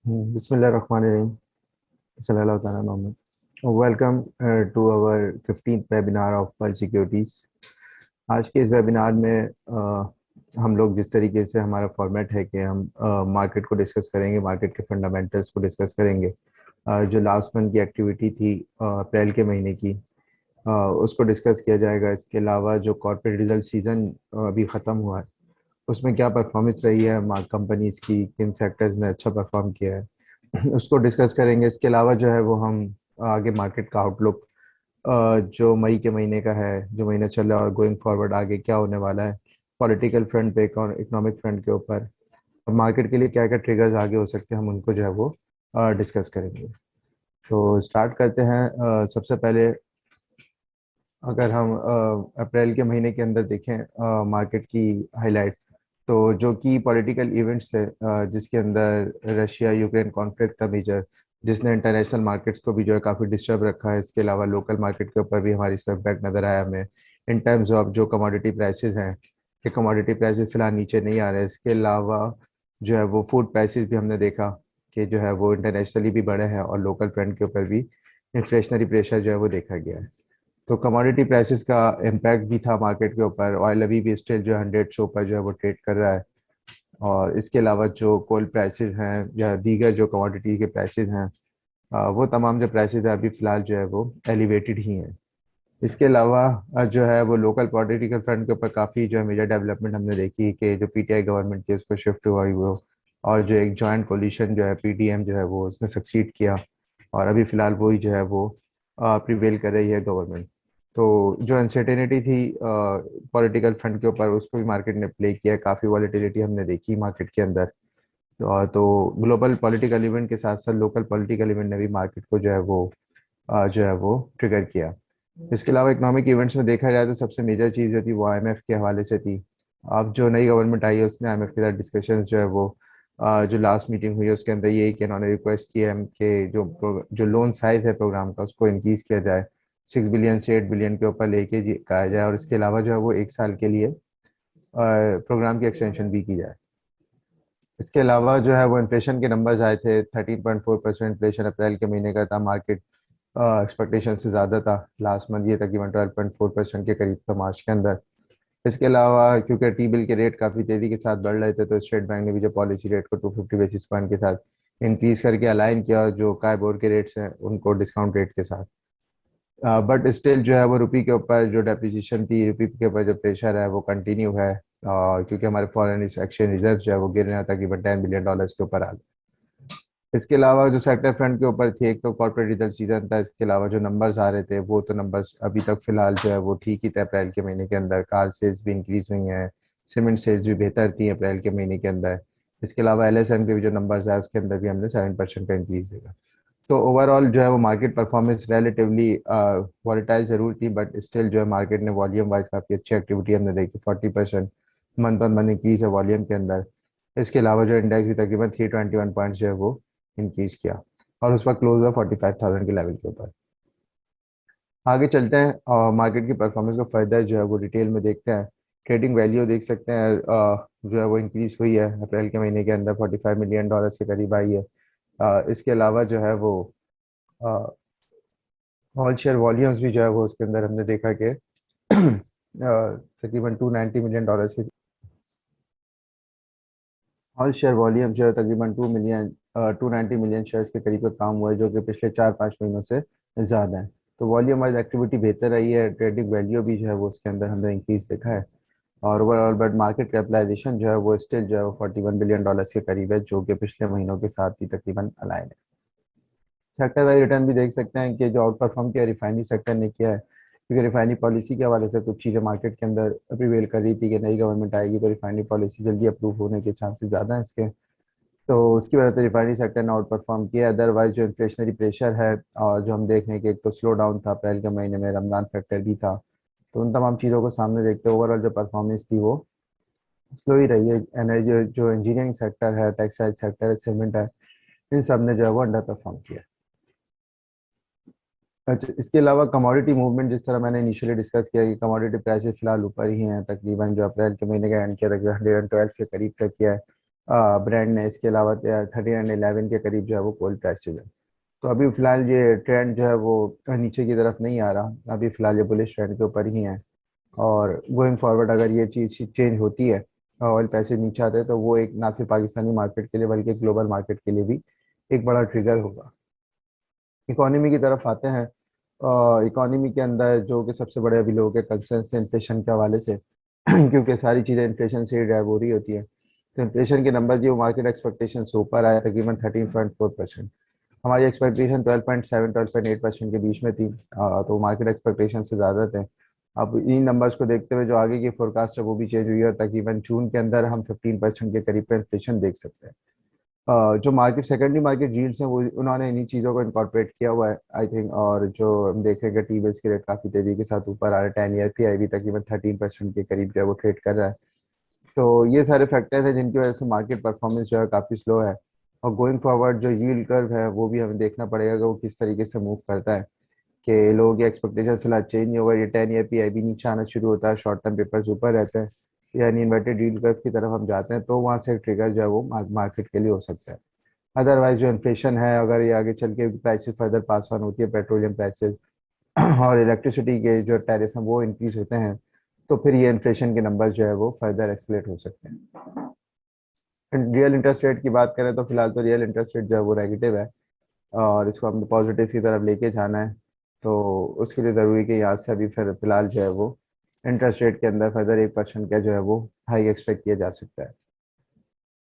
Bismillahirrahmanirrahim. Sallallahu Alaihi Wasallam. Welcome to our 15th webinar of Pearl Securities. आज के इस webinar में हम लोग जिस तरीके से हमारा फॉर्मेट है कि हम मार्केट को डिस्कस करेंगे, मार्केट के फंडामेंटल्स को डिस्कस करेंगे। जो लास्ट मंथ की एक्टिविटी थी अप्रैल के महीने की, उसको डिस्कस किया जाएगा। इसके अलावा जो कॉर्पोरेट रिजल्ट सीज़न अभी ख़त्म हुआ है, उसमें क्या परफॉर्मेंस रही है कंपनीज की, किन सेक्टर्स ने अच्छा परफॉर्म किया है, उसको डिस्कस करेंगे। इसके अलावा जो है वो हम आगे मार्केट का आउटलुक जो मई के महीने का है, जो महीना चल रहा है, और गोइंग फॉरवर्ड आगे क्या होने वाला है पॉलिटिकल फ्रंट पे, इकोनॉमिक फ्रंट के ऊपर, और मार्केट के लिए क्या क्या ट्रिगर्स आगे हो सकते हैं, हम उनको जो है वो डिस्कस करेंगे। तो स्टार्ट करते हैं। सबसे पहले अगर हम अप्रैल के महीने के अंदर देखें मार्केट की हाईलाइट, तो जो कि पॉलिटिकल इवेंट्स थे, जिसके अंदर रशिया यूक्रेन कॉन्फ्लिक्ट था मेजर, जिसने इंटरनेशनल मार्केट्स को भी जो है काफ़ी डिस्टर्ब रखा है। इसके अलावा लोकल मार्केट के ऊपर भी हमारी इसका इम्पैक्ट नज़र आया हमें, इन टर्म्स ऑफ जो कमोडिटी प्राइसेस हैं, कि कमोडिटी प्राइसेस फिलहाल नीचे नहीं आ रहे। इसके अलावा जो है वो फूड प्राइसेस भी हमने देखा कि जो है वो इंटरनेशनली भी बढ़े हैं, और लोकल फ्रंट के ऊपर भी इन्फ्लेशनरी प्रेशर जो है वो देखा गया है। तो कमोडिटी प्राइसेस का इम्पैक्ट भी था मार्केट के ऊपर। ऑयल अभी भी स्टिल जो 100 शो पर जो है वो ट्रेड कर रहा है। और इसके अलावा जो कोल प्राइसेस हैं या दीगर जो कमोडिटी के प्राइसेस हैं, वो तमाम जो प्राइसेस है अभी फ़िलहाल जो है वो एलिवेटेड ही हैं। इसके अलावा जो है वो लोकल पॉलिटिकल फ्रंट के ऊपर काफ़ी जो है मेजर डेवलपमेंट हमने देखी, कि जो पीटीआई गवर्नमेंट थी उसको शिफ्ट हुआ ही वो, और जो एक जॉइंट कोलिशन जो है पीडीएम जो है वो उसने सक्सीड किया, और अभी फ़िलहाल वही जो है वो प्रिवेल कर रही है गवर्नमेंट। तो जो अनसर्टेनिटी थी पॉलिटिकल फ्रंट के ऊपर, उसको भी मार्केट ने प्ले किया। काफ़ी वॉलेटिलिटी हमने देखी मार्केट के अंदर। तो ग्लोबल पॉलिटिकल इवेंट के साथ साथ लोकल पॉलिटिकल इवेंट ने भी मार्केट को जो है वो ट्रिगर किया। इसके अलावा इकोनॉमिक इवेंट्स में देखा जाए तो सबसे मेजर चीज़ जो थी वो आईएमएफ के हवाले से थी। अब जो नई गवर्नमेंट आई है उसने आईएमएफ के साथ डिस्कशंस जो है वो जो लास्ट मीटिंग हुई है उसके अंदर ये कि इन्होंने रिक्वेस्ट की है कि जो लोन साइज है प्रोग्राम का उसको इंक्रीज किया जाए, 6 बिलियन से 8 बिलियन के ऊपर लेके कहा जाए, और इसके अलावा जो है वो एक साल के लिए प्रोग्राम की एक्सटेंशन भी की जाए। इसके अलावा जो है वो इन्फ्लेशन के नंबर्स आए थे, 13.4% इन्फ्लेशन अप्रैल के महीने का था। मार्केट एक्सपेक्टेशन से ज़्यादा था। लास्ट मंथ ये तकरीबन 12.4% के करीब था मार्च के अंदर। इसके अलावा क्योंकि टी बिल के रेट काफ़ी तेज़ी के साथ बढ़ रहे थे, तो स्टेट बैंक ने भी जो पॉलिसी रेट को 250 बेसिस पॉइंट के साथ इंक्रीज करके अलाइन किया जो काइबोर के रेट्स हैं उनको डिस्काउंट रेट के साथ। बट स्टिल जो है वो रुपी के ऊपर जो डेप्रिसिएशन थी, रुपी के ऊपर जो प्रेशर है वो कंटिन्यू है, क्योंकि हमारे फॉरेन एक्सचेंज रिजर्व जो है वो गिर रहे हैं तकरीबन $10 बिलियन के ऊपर आ गए। इसके अलावा जो सेक्टर फ्रंट के ऊपर थी, एक तो कॉर्पोरेट रिजल्ट सीजन था, इसके अलावा जो नंबर्स आ रहे थे वो तो नंबर्स अभी तक फिलहाल जो है वो ठीक ही थे। अप्रैल के महीने के अंदर कार सेल्स भी इंक्रीज हुई हैं, सीमेंट सेल्स भी बेहतर थी अप्रैल के महीने के अंदर। इसके अलावा एलएसएम के भी जो नंबर्स आए उसके अंदर भी हमने 7% का इंक्रीज देखा। तो ओवरऑल जो है वो मार्केट परफॉर्मेंस रिलेटिवली वॉलेटाइल जरूर थी, बट स्टिल जो है मार्केट ने वॉल्यूम वाइज काफ़ी अच्छी एक्टिविटी हमने देखी। 40% मंथ ऑन मंथ इंक्रीज है वॉल्यूम के अंदर। इसके अलावा जो इंडेक्स भी तकरीबन 321 पॉइंट जो है वो इंक्रीज किया, और उस पर क्लोज हुआ 45,000 के लेवल के ऊपर। आगे चलते हैं और मार्केट की परफॉर्मेंस को फर्दर जो है वो डिटेल में देखते हैं। ट्रेडिंग वैल्यू देख सकते हैं, जो है वो इंक्रीज हुई है अप्रैल के महीने के अंदर, $45 मिलियन के करीब आई है। इसके अलावा जो है वो ऑल शेयर वॉल्यूम्स भी जो है वो उसके अंदर हमने देखा कि तकरीबन $290 मिलियन के ऑल शेयर वॉल्यूम जो है तकरीबन 290 मिलियन शेयर्स के करीब का काम हुआ है, जो कि पिछले 4-5 महीनों से ज़्यादा है। तो वॉल्यूम वाइज एक्टिविटी बेहतर रही है। ट्रेडिंग वैल्यू भी जो है वो उसके अंदर हमने इंक्रीज देखा है। और ओवरऑल बट मार्केट कैपिटलाइजेशन जो है वो स्टिल जो है वो $41 बिलियन के करीब है, जो कि पिछले महीनों के साथ ही तकरीबन अलाइन है। सेक्टर वाइज रिटर्न भी देख सकते हैं कि जो आउट परफॉर्म किया रिफाइनरी सेक्टर ने किया है, क्योंकि रिफाइनरी पॉलिसी के हवाले से कुछ चीज़ें मार्केट के अंदर प्रिवेल कर रही थी कि नई गवर्नमेंट आएगी तो रिफाइनरी पॉलिसी जल्दी अप्रूव होने के चांसेस ज़्यादा हैं इसके। तो उसकी वजह से रिफाइनरी सेक्टर ने आउट परफॉर्म किया। अदरवाइज जो इन्फ्लेशनरी प्रेशर है और जो हम देख रहे हैं कि एक तो स्लो डाउन था अप्रैल के महीने में, रमजान फैक्टर भी था, तो उन तमाम चीज़ों को सामने देखते ओवरऑल जो परफॉर्मेंस थी वो स्लो ही रही है। एनर्जी जो इंजीनियरिंग सेक्टर है, टेक्सटाइल सेक्टर है, सीमेंट है, इन सब ने जो है वो अंडर परफॉर्म किया। अच्छा, इसके अलावा कमोडिटी मूवमेंट, जिस तरह मैंने इनिशियली डिस्कस किया कि कमोडिटी प्राइसेस फिलहाल ऊपर ही हैं, तकरीबन जो अप्रैल के महीने का एंड किया तकरीबन 112 के करीब तक किया है। ब्रांड ने। इसके अलावा 1311 के करीब जो है वो कोल प्राइसेस है। तो अभी फिलहाल ये ट्रेंड जो है वो नीचे की तरफ नहीं आ रहा, अभी फिलहाल ये बुलिश ट्रेंड के ऊपर ही है। और गोइंग फॉरवर्ड अगर ये चीज़ चेंज होती है, ऑयल पैसे नीचे आते हैं, तो वो एक ना सिर्फ पाकिस्तानी मार्केट के लिए बल्कि ग्लोबल मार्केट के लिए भी एक बड़ा ट्रिगर होगा। इकोनॉमी की तरफ आते हैं। इकोनॉमी के अंदर जो कि सबसे बड़े अभी लोगों के कंसर्न से इन्फ्लेशन के हवाले से क्योंकि सारी चीज़ें इन्फ्लेशन से ही ड्राइव हो रही होती है। तो इन्फ्लेशन के नंबर जो मार्केट एक्सपेक्टेशन से ऊपर आया, तकरीबन 13.4%। हमारी एक्सपेक्टेशन 12.7 12.8% के बीच में थी। तो मार्केट एक्सपेक्टेशन से ज़्यादा थे। अब इन नंबर्स को देखते हुए जो आगे की फोरकास्ट है वो भी चेंज हुई है। तकरीबन जून के अंदर हम 15% के करीब पे इन्फ्लेशन देख सकते हैं। जो मार्केट सेकेंडरी मार्केट यील्ड्स हैं वो उन्होंने इन्हीं चीज़ों को इनकॉर्पोरेट किया हुआ है आई थिंक। और जो हम देखेंगे टी बिल्स के रेट काफ़ी तेज़ी के साथ ऊपर आ रहे हैं। 10 ईयर पी आई भी तकरीबन 13% के करीब जो है वो ट्रेड कर रहा है। तो ये सारे फैक्टर्स हैं जिनकी वजह से मार्केट परफॉर्मेंस जो है काफ़ी स्लो है। और गोइंग फॉरवर्ड जो यील्ड कर्व है वो भी हमें देखना पड़ेगा कि वो किस तरीके से मूव करता है। कि लोगों की एक्सपेक्टेशन फिलहाल चेंज नहीं होगा। ये 10 ईयर पी आई भी नीचे आना शुरू होता है, शॉर्ट टर्म पेपर्स ऊपर रहते हैं, यानी इन्वर्टेड यील्ड कर्व की तरफ हम जाते हैं, तो वहाँ से ट्रिगर जो है वो मार्केट के लिए हो सकता है। अदरवाइज जो इन्फ्लेशन है, अगर ये आगे चल के प्राइसेस फर्दर पास ऑन होती है, पेट्रोलियम प्राइसेस और इलेक्ट्रिसिटी के जो टैरिफ हैं वो इंक्रीज होते हैं, तो फिर ये इन्फ्लेशन के नंबर्स जो है वो फर्दर एक्सलेट हो सकते हैं। रियल इंटरेस्ट रेट की बात करें तो फिलहाल तो रियल इंटरेस्ट रेट जो है वो नेगेटिव है, और इसको हमने पॉजिटिव की तरफ लेके जाना है। तो उसके लिए ज़रूरी कि यहाँ से अभी फिर फिलहाल जो है वो इंटरेस्ट रेट के अंदर फर्दर 1% का जो है वो हाई एक्सपेक्ट किया जा सकता है।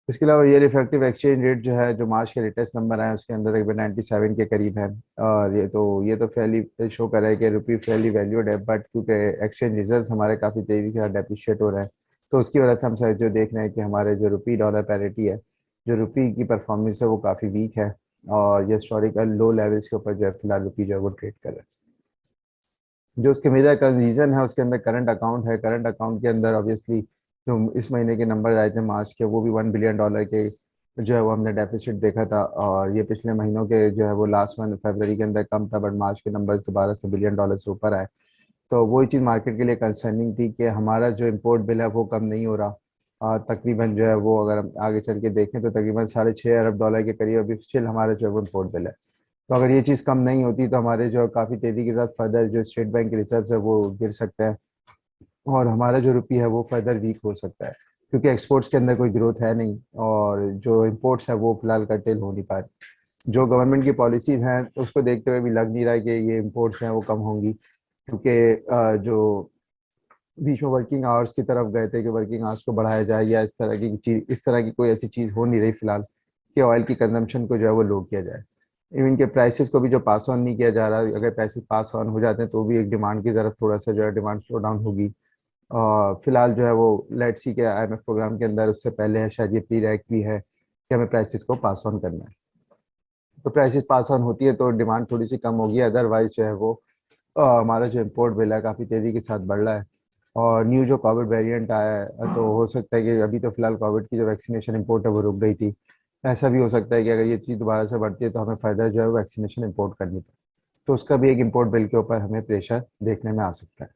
इसके अलावा रियल इफेक्टिव एक्सचेंज रेट जो है, जो मार्च के लेटेस्ट नंबर आए उसके अंदर तकरीबन 97 के करीब है। और ये तो फैली शो कर रहा है कि रुपी फैली वैल्यूड है, बट क्योंकि एक्सचेंज रिजर्व हमारे काफ़ी तेज़ी से डेप्रिशिएट हो रहे हैं, तो उसकी वजह से हम शायद जो देख रहे हैं कि हमारे जो रुपी डॉलर पैरिटी है, जो रुपी की परफॉर्मेंस है वो काफ़ी वीक है। और ये हिस्टोरिकल लो लेवल्स के ऊपर जो है फिलहाल रुपी जो है वो ट्रेड कर रहा है। जो उसके मेजर का रीज़न है उसके अंदर करंट अकाउंट है। करंट अकाउंट के अंदर ऑब्वियसली जो इस महीने के नंबर आए थे मार्च के, वो भी $1 बिलियन के जो है वो हमने डेफिसिट देखा था। और ये पिछले महीनों के जो है वो लास्ट मंथ फरवरी के अंदर कम था, बट मार्च के नंबर दोबारा से $1 बिलियन से ऊपर आए। तो वही चीज़ मार्केट के लिए कंसर्निंग थी कि हमारा जो इम्पोर्ट बिल है वो कम नहीं हो रहा। तकरीबन जो है वो अगर हम आगे चल के देखें तो तकरीबन $6.5 अरब के करीब अभी स्टिल हमारा जो है वो इम्पोर्ट बिल है। तो अगर ये चीज़ कम नहीं होती तो हमारे जो काफ़ी तेज़ी के साथ फर्दर जो स्टेट बैंक के रिजर्व है वो गिर सकता है, और हमारा जो रुपये है वो फर्दर वीक हो सकता है, क्योंकि एक्सपोर्ट्स के अंदर कोई ग्रोथ है नहीं, और जो इम्पोर्ट्स है वो फिलहाल कर्टेल हो नहीं पा रहे। जो गवर्नमेंट की पॉलिसीज़ हैं उसको देखते हुए भी लग नहीं रहा है कि ये इम्पोर्ट्स हैं वो कम होंगी, क्योंकि जो बीच में वर्किंग आवर्स की तरफ गए थे कि वर्किंग आवर्स को बढ़ाया जाए, या इस तरह की चीज, इस तरह की कोई ऐसी चीज़ हो नहीं रही फिलहाल कि ऑयल की कंजम्पशन को जो है वो लो किया जाए। इवन के प्राइसेस को भी जो पास ऑन नहीं किया जा रहा, अगर प्राइसेस पास ऑन हो जाते हैं तो भी एक डिमांड की तरफ थोड़ा सा जो है डिमांड स्लो डाउन होगी। और फिलहाल जो है वो लेट सी के IMF प्रोग्राम के अंदर उससे पहले है शायद ये प्री रैक भी है कि हमें प्राइसेस को पास ऑन करना है। तो प्राइसेस पास ऑन होती है तो डिमांड थोड़ी सी कम होगी, अदरवाइज जो है वो हमारा जो इम्पोर्ट बिल है काफ़ी तेज़ी के साथ बढ़ रहा है। और न्यू जो कोविड वेरिएंट आया है, तो हो सकता है कि अभी तो फिलहाल कोविड की जो वैक्सीनेशन इंपोर्ट है वो रुक गई थी। ऐसा भी हो सकता है कि अगर ये चीज़ दोबारा से बढ़ती है तो हमें फ़ायदा जो है वैक्सीनेशन इंपोर्ट करनी पड़े, तो उसका भी एक इम्पोर्ट बिल के ऊपर हमें प्रेशर देखने में आ सकता है।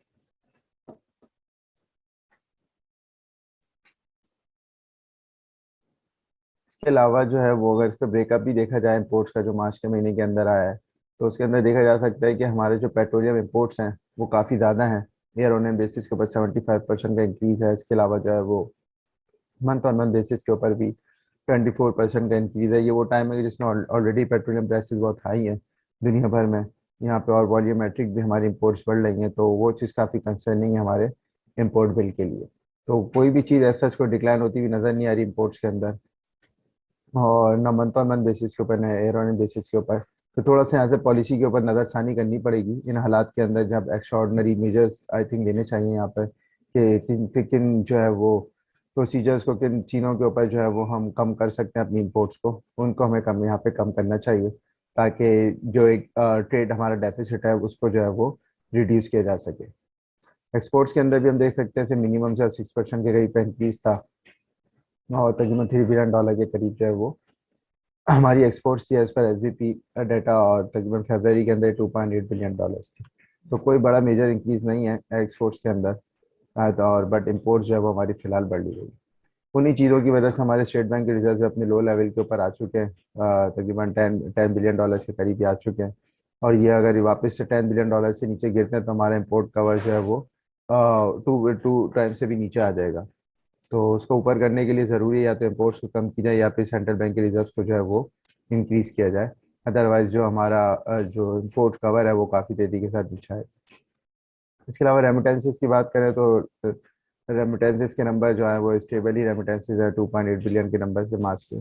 इसके अलावा जो है वो अगर इसका ब्रेकअप भी देखा जाए इम्पोर्ट्स का, जो मार्च के महीने के अंदर आया है, तो उसके अंदर देखा जा सकता है कि हमारे जो पेट्रोलियम इम्पोर्ट्स हैं वो काफ़ी ज़्यादा हैं। ईयर ऑन ईयर बेसिस के ऊपर 75% का इंक्रीज है। इसके अलावा जो है वो मंथ ऑन मंथ बेसिस के ऊपर भी 24% का इंक्रीज है। ये वो टाइम है जिसमें ऑलरेडी पेट्रोलियम प्राइसेस बहुत हाई हैं दुनिया भर में। यहाँ पे और वॉल्यूमेट्रिक भी हमारी इंपोर्ट्स बढ़ रही हैं, तो वो चीज़ काफ़ी कंसर्निंग है हमारे इंपोर्ट बिल के लिए। तो कोई भी चीज़ ऐसा कोई डिक्लाइन होती हुई नज़र नहीं आ रही इंपोर्ट्स के अंदर, और ना मंथ ऑन मंथ बेसिस के ऊपर ना ईयर ऑन बेसिस के ऊपर। तो थोड़ा सा यहाँ से पॉलिसी के ऊपर नज़रसानी करनी पड़ेगी इन हालात के अंदर, जब extra ordinary measures I think लेने चाहिए यहाँ पर, कि किन किन जो है वो प्रोसीजर्स को, किन चीज़ों के ऊपर जो है वो हम कम कर सकते हैं अपनी इंपोर्ट्स को, उनको हमें कम यहाँ पे कम करना चाहिए, ताकि जो एक ट्रेड हमारा डेफिसिट है उसको जो है वो रिड्यूस किया जा सके। एक्सपोर्ट्स के अंदर भी हम देख सकते हैं मिनिमम से 6% के करीब का इंक्रीज था, और तकरीबन $3 बिलियन के करीब जो है वो हमारी एक्सपोर्ट्स थी एज पर SBP डाटा, और तकरीबन फरवरी के अंदर $2.8 बिलियन थी। तो कोई बड़ा मेजर इंक्रीज नहीं है एक्सपोर्ट्स के अंदर। और बट इम्पोर्ट्स जो है वो हमारी फिलहाल बढ़ रही है। उन्हीं चीज़ों की वजह से हमारे स्टेट बैंक के रिजर्व अपने लो लेवल के ऊपर आ चुके हैं। तकरीबन 10 बिलियन डॉलर के करीब ही आ चुके हैं। और ये अगर वापस से 10 बिलियन डॉलर से नीचे गिरते हैं तो हमारा इम्पोर्ट कवर जो है वो टू टू टाइम से भी नीचे आ जाएगा। तो उसको ऊपर करने के लिए ज़रूरी है या तो इम्पोर्ट्स को कम किया जाए या फिर सेंट्रल बैंक के रिजर्व को जो है वो इंक्रीज किया जाए। अदरवाइज जो हमारा जो इम्पोर्ट कवर है वो काफ़ी तेज़ी के साथ नीचे आए। इसके अलावा रेमिटेंसेस की बात करें तो रेमिटेंसेस के नंबर जो है वो स्टेबल ही रेमिटेंसेस है 2.8 बिलियन के नंबर से मार्च के।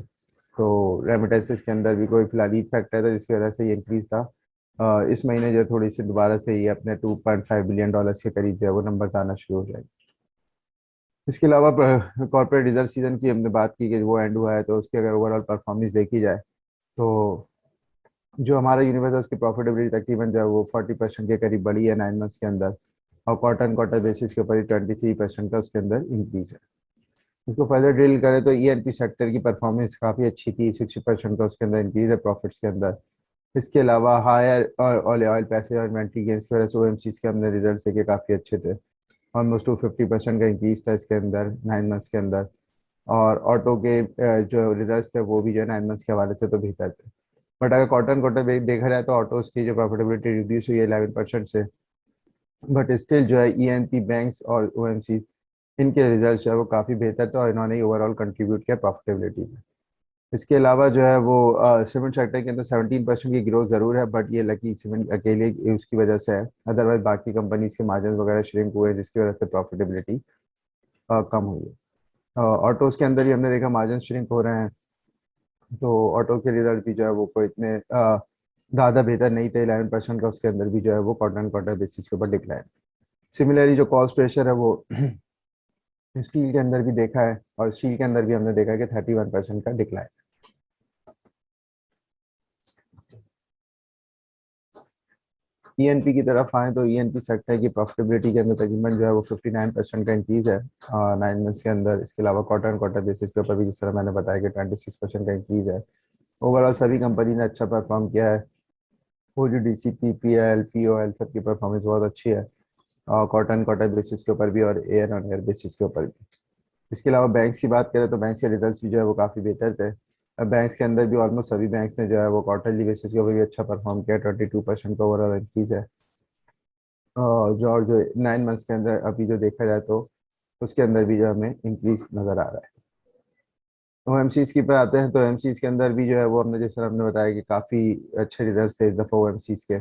तो रेमिटेंसेस के अंदर भी कोई फिलहाल ईद फैक्टर था जिसकी वजह से ये इंक्रीज था। इस महीने जो थोड़ी सी दोबारा से ये अपने 2.5 बिलियन डॉलर के करीब जो है वो नंबर आना शुरू हो जाएगा। इसके अलावा कॉर्पोरेट रिजर्व सीजन की हमने बात की कि वो एंड हुआ है, तो उसकी अगर ओवरऑल परफॉर्मेंस देखी जाए तो जो हमारा यूनिवर्स है उसकी प्रॉफिटेबिलिटी तकरीबन जो है वो 40% के करीब बढ़ी है 9 मंथ्स के अंदर। और क्वार्टर बेसिस के ऊपर ही 23% का उसके अंदर इंक्रीज है। इसको फर्दर ड्रिल करें तो ईएनपी सेक्टर की परफॉर्मेंस काफ़ी अच्छी थी, 60% का उसके अंदर इंक्रीज है प्रॉफिट्स के अंदर। इसके अलावा हायर ऑयल ऑयल पैसे और इन्वेंट्री गेंस की वजह से ओएमसीज के अंदर रिजल्ट के काफ़ी अच्छे थे। ऑलमोस्ट 250% का इंक्रीज था इसके अंदर 9 मंथ्स के अंदर। और ऑटो के जो रिजल्ट्स थे वो भी जो है 9 मंथ्स के हवाले से तो बेहतर थे। बट अगर क्वार्टर देखा जाए तो ऑटोज की जो प्रॉफिटेबिलिटी रिड्यूस हुई है 11% से। बट स्टिल जो है ईएनपी बैंक्स और ओएमसी इनके रिजल्ट जो है वो काफ़ी बेहतर थे और इन्होंने ओवरऑल कंट्रीब्यूट किया प्रॉफिटेबिलिटी में। इसके अलावा जो है वो सीमेंट सेक्टर के अंदर 17% की ग्रोथ ज़रूर है, बट ये लकी सीमेंट अकेले उसकी वजह से है। अदरवाइज बाकी कंपनीज के मार्जिन वगैरह श्रिंक हुए जिसकी वजह से प्रॉफिटेबिलिटी कम हुई है। ऑटोज़ के अंदर भी हमने देखा मार्जिन श्रिंक हो रहे हैं। तो ऑटो के रिजल्ट भी जो है वो कोई इतने ज़्यादा बेहतर नहीं थे। 11% का उसके अंदर भी जो है वो क्वार्टर बेसिस के ऊपर डिक्लाइन। सिमिलरली जो कॉस्ट प्रेशर है वो स्टील के अंदर भी देखा है, और स्टील के अंदर भी हमने देखा है कि 31% का डिक्लाइन। ईएनपी की तरफ आए तो ईएनपी सेक्टर की प्रॉफिटेबिलिटी के अंदर तकरीबन जो है वो 59% का इंक्रीज है 9 मंथ्स के अंदर। इसके अलावा क्वार्टर बेसिस के ऊपर भी जिस तरह मैंने बताया कि 26% का इंक्रीज है। ओवरऑल सभी कंपनी ने अच्छा परफॉर्म किया है। वो जो डीसीपी पीएल पीओएल सबकी परफॉर्मेंस बहुत अच्छी है, और क्वार्टर बेसिस के ऊपर भी और ईयर ऑन ईयर बेसिस के ऊपर भी। इसके अलावा बैंक्स की बात करें तो बैंक्स के रिजल्ट्स भी जो है वो काफ़ी बेहतर थे। अब बैंक्स के अंदर भी ऑलमोस्ट सभी बैंक्स ने जो है वो क्वार्टरली बेसिस के ऊपर भी अच्छा परफॉर्म किया। 22% का ओवरऑल इंक्रीज है। जो 9 मंथ्स के अंदर अभी जो देखा जाए तो उसके अंदर भी जो हमें इंक्रीज नज़र आ रहा है। ओएमसीज की पे आते हैं तो ओएमसीज के अंदर भी जो है वो हमने जैसे हमने बताया कि काफ़ी अच्छे रिजल्ट थे इस दफ़ा ओएमसीज के।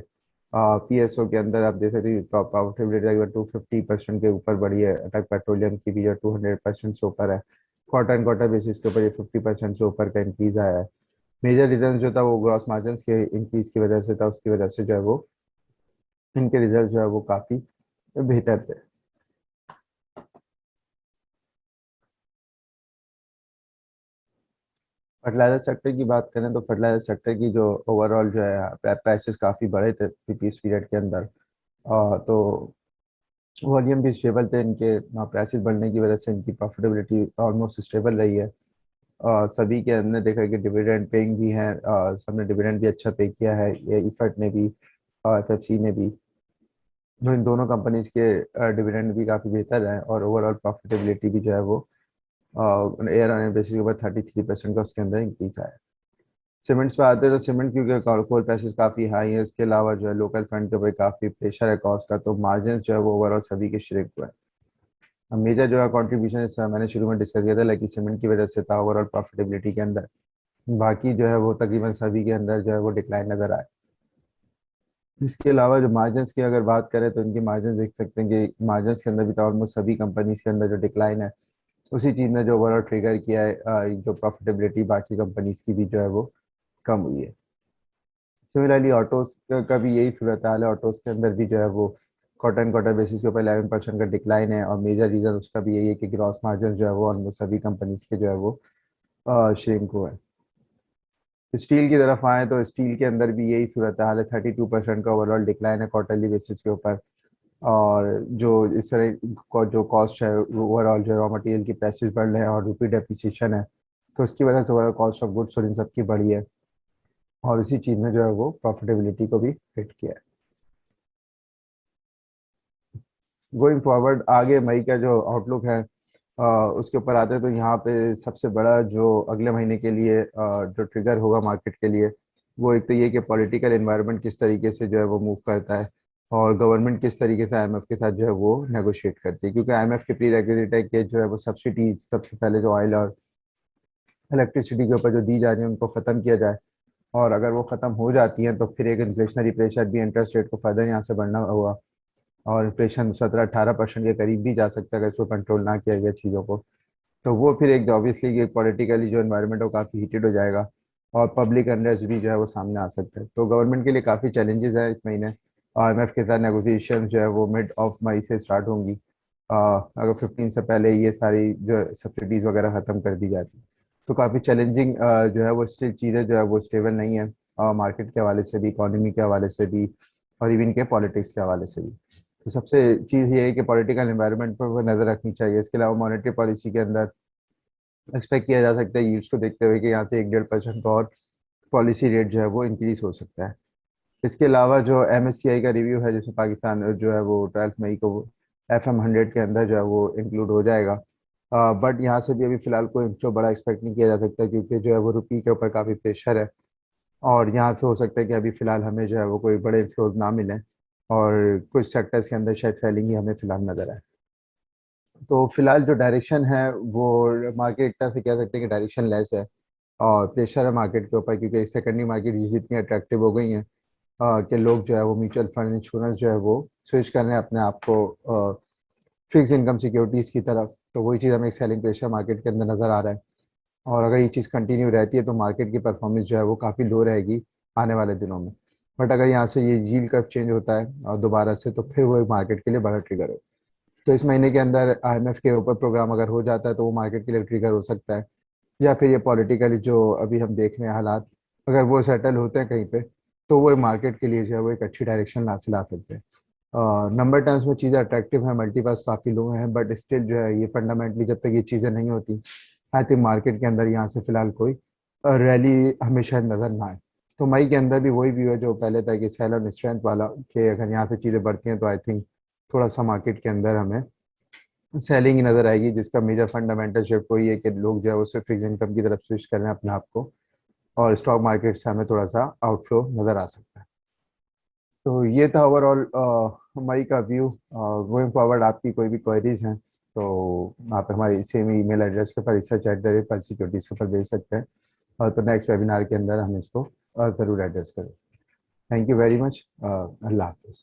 पीएसओ के अंदर आप देख सकते हैं प्रॉफिटेबिलिटी तकरीबन 250% के ऊपर बढ़ी है। अटक पेट्रोलियम की भी जो 200% से ऊपर है। क्वार्टर बेसिस के ऊपर ये 50% से ऊपर का इंक्रीज आया है। मेजर रीजन जो था वो ग्रॉस मार्जिन के इंक्रीज की वजह से था, उसकी वजह से जो है वो इनके रिजल्ट जो है वो काफ़ी बेहतर थे। फर्टिलाइजर सेक्टर की बात करें तो फर्टिलाइजर सेक्टर की जो ओवरऑल जो है प्राइसेस काफ़ी बढ़े थे इस पीरियड के अंदर। तो वॉल्यूम भी स्टेबल थे इनके। प्राइसेस बढ़ने की वजह से इनकी प्रॉफिटेबिलिटी ऑलमोस्ट स्टेबल रही है। सभी के हमने देखा कि डिविडेंड पेइंग भी हैं, सबने डिविडेंड भी अच्छा पे किया है, ये इफर्ट ने भी और एफएफसी ने भी। तो इन दोनों कंपनीज के डिविडेंड भी काफ़ी बेहतर है, और ओवरऑल प्रॉफिटेबिलिटी भी जो है वो एयर ऑन बेसिस के ऊपर 33% का उसके अंदर इंक्रीज आया है। सीमेंट्स पे आते हैं तो सीमेंट क्योंकि कोल प्राइसेस काफ़ी हाई है, इसके अलावा जो है लोकल फंड के ऊपर काफ़ी प्रेशर है कॉस्ट का, तो मार्जिन जो है वो ओवरऑल सभी के श्रिंक हुए हैं। मेजर जो है कॉन्ट्रीब्यूशन इस मैंने शुरू में डिस्कस किया था लाइक सीमेंट की वजह से था ओवरऑल प्रॉफिटेबिलिटी के अंदर। बाकी जो है वो तकरीबन सभी के अंदर जो है वो डिक्लाइन नज़र आए। इसके अलावा जो मार्जिन्स की अगर बात करें तो इनकी मार्जिन देख सकते हैं कि मार्जिन्स के अंदर भी तो ऑलमोस्ट सभी कंपनीज के अंदर जो डिक्लाइन है उसी चीज़ ने जो ओवरऑल ट्रिगर किया है जो प्रॉफिटेबिलिटी बाकी कंपनीज की भी जो है वो कम हुई है। सिमिलरली ऑटोज का भी यही सूरत हाल है। ऑटोज के अंदर भी जो है वो क्वार्टर बेसिस के ऊपर 11% का डिक्लाइन है, और मेजर रीज़न उसका भी यही है कि ग्रॉस मार्जिन जो है वो ऑलमोस्ट सभी कंपनीज के जो है वो श्रिंक हुए हैं। स्टील की तरफ आए तो स्टील के अंदर भी यही सूरत हाल है। 32% का ओवरऑल डिक्लाइन है क्वार्टरली बेसिस के ऊपर। और जो इस तरह जो कॉस्ट है ओवरऑल जो रॉ मटेरियल की प्राइसेस बढ़ रहे हैं और रुपी डेप्रिसिएशन है, तो उसकी वजह से ओवरऑल कॉस्ट ऑफ गुड्स और इन सब की बढ़ी है, और इसी चीज़ ने जो है वो प्रॉफिटेबिलिटी को भी हिट किया है। गोइंग फॉरवर्ड आगे मई का जो आउटलुक है उसके ऊपर आते हैं तो यहाँ पे सबसे बड़ा जो अगले महीने के लिए जो ट्रिगर होगा मार्केट के लिए, वो एक तो ये कि पॉलिटिकल एनवायरनमेंट किस तरीके से जो है वो मूव करता है, और गवर्नमेंट किस तरीके से आईएमएफ के साथ जो है वो नेगोशिएट करती है। क्योंकि आईएमएफ की प्री रेगुलेट है कि जो है वो सब्सिडीज सबसे पहले जो ऑयल और इलेक्ट्रिसिटी के ऊपर जो दी जा रही है उनको ख़त्म किया जाए। और अगर वो ख़त्म हो जाती हैं तो फिर एक इन्फ्लेशनरी प्रेशर भी, इंटरेस्ट रेट को फर्दर यहाँ से बढ़ना हुआ, और इन्फ्लेशन 17-18% के करीब भी जा सकता है अगर इसको कंट्रोल ना किया गया चीज़ों को। तो वो फिर एक ऑब्वियसली एक पॉलिटिकली जो एनवायरनमेंट है वो काफ़ी हीटेड हो जाएगा, और पब्लिक अनरेस्ट भी जो है वो सामने आ सकता है। तो गवर्नमेंट के लिए काफ़ी चैलेंजेस है इस महीने। आईएमएफ के साथ नेगोशिएशन जो है वो मिड ऑफ मई से स्टार्ट होंगी। अगर 15 से पहले ये सारी जो सब्सिडीज़ वगैरह ख़त्म कर दी जाती, तो काफ़ी चैलेंजिंग जो है वो स्टिल चीज़ें जो है वो स्टेबल नहीं है, मार्केट के हवाले से भी, इकोनॉमी के हवाले से भी, और इवन के पॉलिटिक्स के हवाले से भी। तो सबसे चीज़ ये है कि पॉलिटिकल एनवायरनमेंट पर वो नज़र रखनी चाहिए। इसके अलावा मॉनेटरी पॉलिसी के अंदर एक्सपेक्ट किया जा सकता है यील्ड्स को देखते हुए कि यहाँ से 1-1.5% और पॉलिसी रेट जो है वो इंक्रीज हो सकता है। इसके अलावा जो एमएससीआई का रिव्यू है, जिसमें पाकिस्तान जो है वो 12 मई को FM100 के अंदर जो है वो इंक्लूड हो जाएगा। बट यहाँ से भी अभी फिलहाल कोई जो बड़ा एक्सपेक्ट नहीं किया जा सकता, क्योंकि जो है वो रुपये के ऊपर काफ़ी प्रेशर है, और यहाँ से हो सकता है कि अभी फिलहाल हमें जो है वो कोई बड़े इन्फ्लोज ना मिलें, और कुछ सेक्टर्स के अंदर शायद सेलिंग ही हमें फिलहाल नजर आए। तो फिलहाल जो डायरेक्शन है वो मार्केट एक तरह से कह सकते हैं कि डायरेक्शन लेस है, और प्रेशर है मार्केट के ऊपर, क्योंकि सेकेंडरी मार्केट जितनी अट्रैक्टिव हो गई हैं कि लोग जो है वो म्यूचुअल फंड, इंश्योरेंस जो है वो स्विच कर रहे हैं अपने आप को फिक्स इनकम सिक्योरिटीज़ की तरफ। तो वही चीज़ हमें एक सेलिंग प्रेशर मार्केट के अंदर नज़र आ रहा है, और अगर ये चीज़ कंटिन्यू रहती है तो मार्केट की परफॉर्मेंस जो है वो काफ़ी लो रहेगी आने वाले दिनों में। बट अगर यहाँ से ये यील्ड कर्व चेंज होता है और दोबारा से, तो फिर वो मार्केट के लिए बड़ा ट्रिगर हो। तो इस महीने के अंदर आईएमएफ के ऊपर प्रोग्राम अगर हो जाता है तो वो मार्केट के लिए ट्रिगर हो सकता है, या फिर ये पॉलिटिकली जो अभी हम देख रहे हैं हालात, अगर वो सेटल होते हैं कहीं पे, तो वो मार्केट के लिए जो है वो एक अच्छी डायरेक्शन ला सकते हैं। नंबर टर्म्स में चीज़ें अट्रैक्टिव हैं, मल्टीपास काफ़ी लो हैं, बट स्टिल जो है ये फंडामेंटली जब तक ये चीज़ें नहीं होती, आई थिंक मार्केट के अंदर यहाँ से फिलहाल कोई रैली हमें शायद नज़र ना आए। तो मई के अंदर भी वही व्यू है जो पहले था कि सेल और स्ट्रेंथ वाला, कि अगर यहाँ से चीज़ें बढ़ती हैं तो आई थिंक थोड़ा सा मार्केट के अंदर हमें सेलिंग ही नज़र आएगी, जिसका मेजर फंडामेंटल शिफ्ट वही है कि लोग जो है उससे फिक्स इनकम की तरफ स्विच कर रहे हैं अपने आप को, और स्टॉक मार्केट से हमें थोड़ा सा आउटफ्लो नज़र आ सकता है। तो ये था ओवरऑल मई का व्यू। गोइंग फॉरवर्ड आपकी कोई भी क्वेरीज हैं तो आप हमारे सेम ईमेल एड्रेस के ऊपर research@pulse सिक्योरिटीज़ के ऊपर भेज सकते हैं, और तो नेक्स्ट वेबिनार के अंदर हम इसको ज़रूर एड्रेस करें। Thank you very much. अल्लाह हाफिज़।